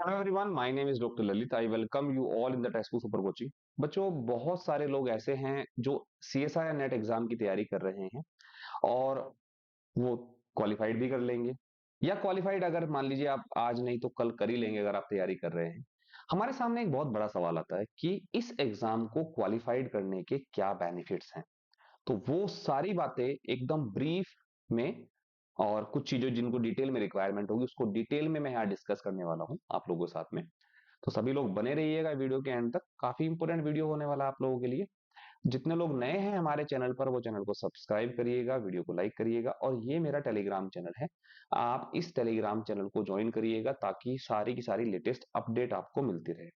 Hello everyone, my name is doctor Lalit. I welcome you all in the test book super coaching. बच्चों, बहुत सारे लोग ऐसे हैं जो सीएसआई नेट एग्जाम की तैयारी कर रहे हैं और वो क्वालिफाइड भी कर लेंगे, या क्वालिफाइड अगर मान लीजिए आप आज नहीं तो कल कर ही लेंगे अगर आप तैयारी कर रहे हैं। हमारे सामने एक बहुत बड़ा सवाल आता है कि इस एग्जाम को क्वालिफाइड करने के क्या बेनिफिट्स हैं। तो वो सारी बातें एकदम ब्रीफ में और कुछ चीजें जिनको डिटेल में रिक्वायरमेंट होगी उसको डिटेल में मैं यहाँ डिस्कस करने वाला हूँ आप लोगों के साथ में। तो सभी लोग बने रहिएगा वीडियो के एंड तक, काफी इंपोर्टेंट वीडियो होने वाला है आप लोगों के लिए। जितने लोग नए हैं हमारे चैनल पर वो चैनल को सब्सक्राइब करिएगा, वीडियो को लाइक करिएगा, और ये मेरा टेलीग्राम चैनल है, आप इस टेलीग्राम चैनल को ज्वाइन करिएगा ताकि सारी की सारी लेटेस्ट अपडेट आपको मिलती रहे।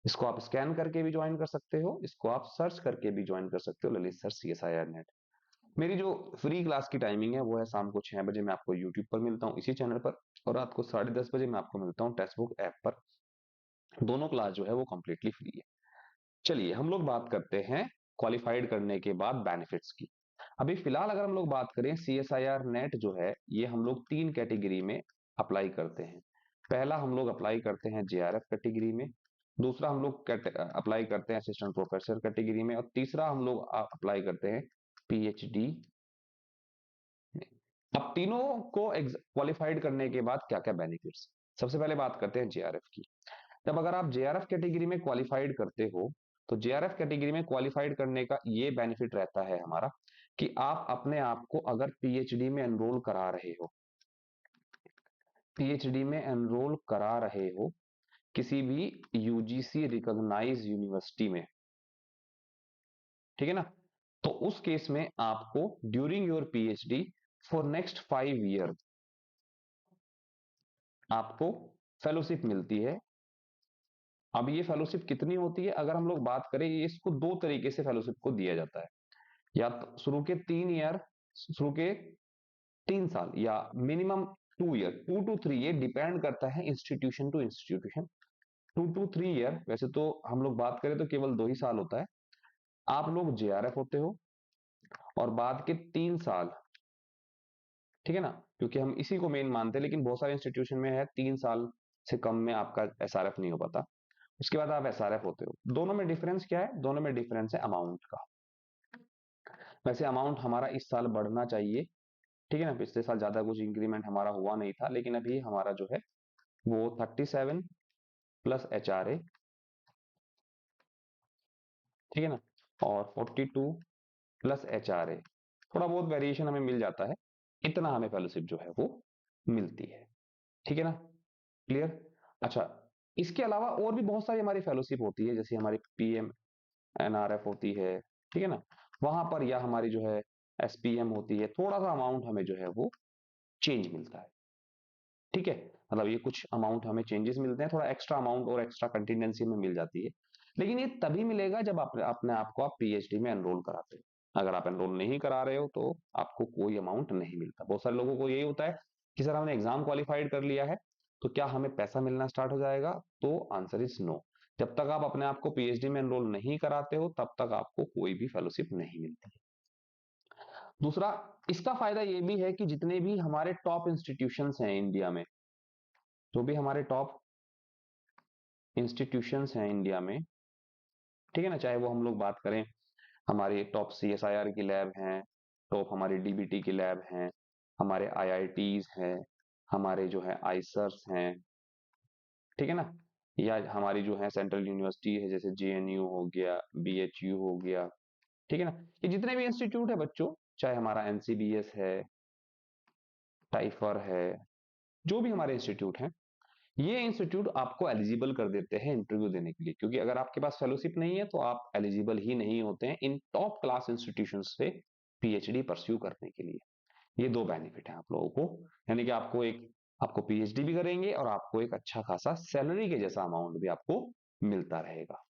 इसको आप स्कैन करके भी ज्वाइन कर सकते हो, इसको आप सर्च करके भी ज्वाइन कर सकते हो, ललित सर CSIR नेट। मेरी जो फ्री क्लास की टाइमिंग है वो है शाम को 6 बजे मैं आपको यूट्यूब पर मिलता हूँ इसी चैनल पर, और रात को 10:30 बजे मैं आपको मिलता हूँ टेक्स्ट बुक ऐप पर। दोनों क्लास जो है वो कंप्लीटली फ्री है। चलिए हम लोग बात करते हैं क्वालिफाइड करने के बाद बेनिफिट्स की। अभी फिलहाल अगर हम लोग बात करें, CSIR नेट जो है ये हम लोग 3 कैटेगरी में अप्लाई करते हैं। पहला हम लोग अप्लाई करते हैं JRF कैटेगरी में, दूसरा हम लोग अप्लाई करते हैं असिस्टेंट प्रोफेसर कैटेगरी में, और तीसरा हम लोग अप्लाई करते हैं PhD में। अब तीनों को क्वालिफाइड करने के बाद क्या क्या बेनिफिट्स। सबसे पहले बात करते हैं JRF की। जब अगर आप JRF कैटेगरी में क्वालिफाइड करते हो तो JRF कैटेगरी में क्वालिफाइड करने का ये बेनिफिट रहता है हमारा कि आप अपने आप को अगर PhD में एनरोल करा रहे हो, PhD में एनरोल करा रहे हो किसी भी UGC रिकॉग्नाइज यूनिवर्सिटी में, ठीक है ना, तो उस केस में आपको during your PhD for next 5 year आपको फेलोशिप मिलती है। अब ये फेलोशिप कितनी होती है अगर हम लोग बात करें, ये इसको दो तरीके से फेलोशिप को दिया जाता है। या तो शुरू के 3 साल, या minimum 2 year, 2 to 3 year, depend करता है institution to institution. 2 to 3 year, वैसे तो हम लोग बात करें तो केवल 2 ही साल होता है। आप लोग JRF होते हो और बाद के 3 साल, ठीक है ना, क्योंकि हम इसी को मेन मानते हैं, लेकिन बहुत सारे इंस्टीट्यूशन में है 3 साल से कम में आपका SRF नहीं हो पाता। उसके बाद आप SRF होते हो। दोनों में डिफरेंस क्या है? दोनों में डिफरेंस है अमाउंट का। वैसे अमाउंट हमारा इस साल बढ़ना चाहिए, ठीक है ना, पिछले साल ज्यादा कुछ इंक्रीमेंट हमारा हुआ नहीं था, लेकिन अभी हमारा जो है वो 37 प्लस HRA, ठीक है ना, और 42 प्लस HRA, थोड़ा बहुत वेरिएशन हमें मिल जाता है, इतना हमें फेलोशिप जो है वो मिलती है, ठीक है ना, क्लियर। अच्छा, इसके अलावा और भी बहुत सारी हमारी फेलोशिप होती है, जैसे हमारी PMNRF होती है, ठीक है ना, वहां पर या हमारी जो है SPM होती है, थोड़ा सा अमाउंट हमें जो है वो चेंज मिलता है, ठीक है। मतलब ये कुछ अमाउंट हमें चेंजेस मिलते हैं, थोड़ा एक्स्ट्रा अमाउंट और एक्स्ट्रा कंटिजेंसी में मिल जाती है, लेकिन ये तभी मिलेगा जब अपने आप को आप PhD में एनरोल कराते हो। अगर आप एनरोल नहीं करा रहे हो तो आपको कोई अमाउंट नहीं मिलता। बहुत सारे लोगों को यही होता है कि सर हमने एग्जाम क्वालिफाइड कर लिया है तो क्या हमें पैसा मिलना स्टार्ट हो जाएगा? तो आंसर इज नो। जब तक आप अपने आप को PhD में एनरोल नहीं कराते हो तब तक आपको कोई भी फेलोशिप नहीं मिलती। दूसरा, इसका फायदा ये भी है कि जितने भी हमारे टॉप इंस्टीट्यूशंस हैं इंडिया में, जो भी हमारे टॉप इंस्टीट्यूशंस हैं इंडिया में, ठीक है ना, चाहे वो हम लोग बात करें हमारे टॉप CSIR की लैब हैं, टॉप हमारी DBT की लैब हैं, हमारे IITs हैं, हमारे जो है आइसर्स हैं, ठीक है ना, या हमारी जो है सेंट्रल यूनिवर्सिटी है जैसे JNU हो गया, BHU हो गया, ठीक है ना, ये जितने भी इंस्टीट्यूट है बच्चों, चाहे हमारा NCBS है, टाइफर है, जो भी हमारे इंस्टीट्यूट हैं, ये इंस्टीट्यूट आपको एलिजिबल कर देते हैं इंटरव्यू देने के लिए, क्योंकि अगर आपके पास फेलोशिप नहीं है तो आप एलिजिबल ही नहीं होते हैं इन टॉप क्लास इंस्टीट्यूशन से PhD परस्यू करने के लिए। ये दो बेनिफिट है आप लोगों को, यानी कि आपको PhD भी करेंगे और आपको एक अच्छा खासा सैलरी के जैसा अमाउंट भी आपको मिलता रहेगा,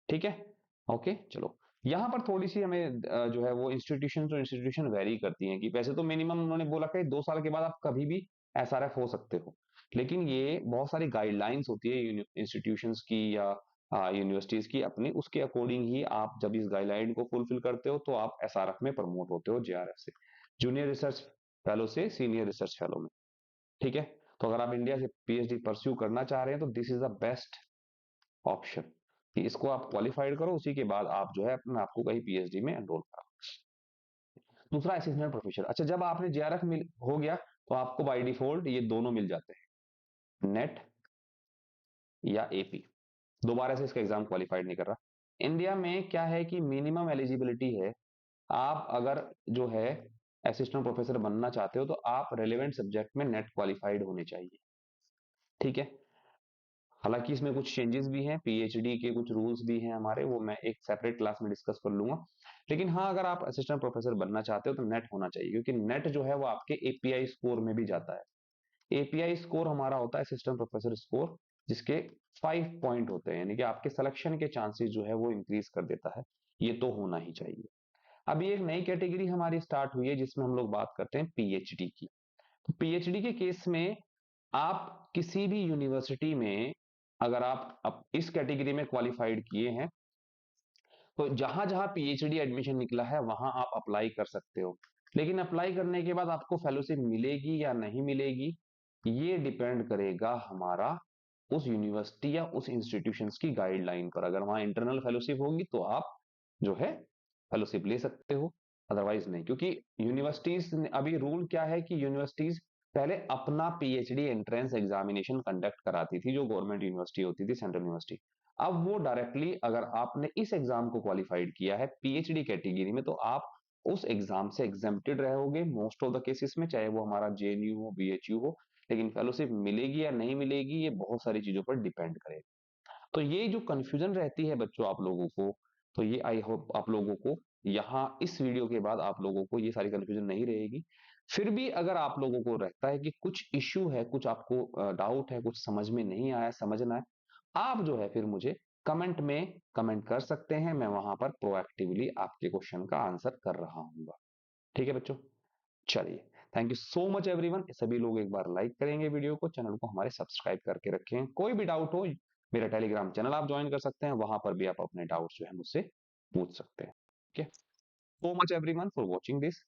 ठीक है। ओके, चलो, यहाँ पर थोड़ी सी हमें जो है वो इंस्टीट्यूशन टू इंस्टीट्यूशन वेरी करती हैं, कि वैसे तो मिनिमम उन्होंने बोला कि 2 साल के बाद आप कभी भी SRF हो सकते हो, लेकिन ये बहुत सारी गाइडलाइंस होती है इंस्टीट्यूशंस की या यूनिवर्सिटीज की अपनी, उसके अकॉर्डिंग ही आप जब इस गाइडलाइन को फुलफिल करते हो तो आप SRF में प्रमोट होते हो, JRF से, जूनियर रिसर्च फेलो से सीनियर रिसर्च फेलो में, ठीक है। तो अगर आप इंडिया से पीएचडी परस्यू करना चाह रहे हैं तो this is the best option कि इसको आप क्वालिफाइड करो, उसी के बाद आप जो है अपने आपको कहीं पीएचडी में एनरोल करो। दूसरा असिस्टेंट प्रोफेसर। अच्छा, जब आपने जेआरएफ मिल हो गया तो आपको बाय डिफॉल्ट ये दोनों मिल जाते हैं, नेट या एपी। दोबारा से इसका एग्जाम क्वालिफाइड नहीं कर रहा। इंडिया में क्या है कि मिनिमम एलिजिबिलिटी है, आप अगर जो है असिस्टेंट प्रोफेसर बनना चाहते हो तो आप रेलेवेंट सब्जेक्ट में नेट क्वालिफाइड होने चाहिए। ठीक है, हालांकि इसमें कुछ चेंजेस भी हैं, पीएचडी के कुछ रूल्स भी हैं हमारे, वो मैं एक सेपरेट क्लास में डिस्कस कर लूंगा। लेकिन हाँ, अगर आप असिस्टेंट प्रोफेसर बनना चाहते हो तो नेट होना चाहिए, क्योंकि नेट जो है वो आपके एपीआई स्कोर में भी जाता है। एपीआई स्कोर हमारा होता है असिस्टेंट प्रोफेसर स्कोर, जिसके 5 पॉइंट होते हैं, यानी कि आपके सिलेक्शन के चांसेस जो है वो इंक्रीज कर देता है। ये तो होना ही चाहिए। अभी एक नई कैटेगरी हमारी स्टार्ट हुई है जिसमें हम लोग बात करते हैं पीएचडी की। तो पीएचडी के केस में आप किसी भी यूनिवर्सिटी में, अगर आप इस कैटेगरी में क्वालिफाइड किए हैं, तो जहां जहां पीएचडी एडमिशन निकला है वहां आप अप्लाई कर सकते हो। लेकिन अप्लाई करने के बाद आपको फेलोशिप मिलेगी या नहीं मिलेगी, ये डिपेंड करेगा हमारा उस यूनिवर्सिटी या उस इंस्टीट्यूशंस की गाइडलाइन पर। अगर वहां इंटरनल फेलोशिप होगी तो आप जो है फेलोशिप ले सकते हो, अदरवाइज नहीं। क्योंकि यूनिवर्सिटीज, अभी रूल क्या है कि यूनिवर्सिटीज पहले अपना पीएचडी एंट्रेंस एग्जामिनेशन कंडक्ट कराती थी, जो गवर्नमेंट यूनिवर्सिटी होती थी, सेंट्रल यूनिवर्सिटी। अब वो डायरेक्टली, अगर आपने इस एग्जाम को क्वालिफाइड किया है पीएचडी कैटेगरी में, तो आप उस एग्जाम से एग्जेम्प्टेड रहोगे मोस्ट ऑफ द केसेस में, चाहे वो हमारा जेएनयू हो, बीएचयू हो। लेकिन फेलोशिप मिलेगी या नहीं मिलेगी ये बहुत सारी चीजों पर डिपेंड करेगा। तो ये जो कंफ्यूजन रहती है बच्चों आप लोगों को, तो ये आई होप आप लोगों को यहाँ इस वीडियो के बाद आप लोगों को ये सारी कंफ्यूजन नहीं रहेगी। फिर भी अगर आप लोगों को रहता है कि कुछ इश्यू है, कुछ आपको डाउट है, कुछ समझ में नहीं आया, समझना है, आप जो है फिर मुझे कमेंट में कमेंट कर सकते हैं। मैं वहां पर प्रोएक्टिवली आपके क्वेश्चन का आंसर कर रहा हूँ। ठीक है बच्चों, चलिए, thank you so much everyone. सभी लोग एक बार लाइक करेंगे वीडियो को, चैनल को हमारे सब्सक्राइब करके रखें। कोई भी डाउट हो, मेरा टेलीग्राम चैनल आप ज्वाइन कर सकते हैं, वहां पर भी आप अपने डाउट्स जो है मुझसे पूछ सकते हैं। ठीक है, so much everyone for watching this.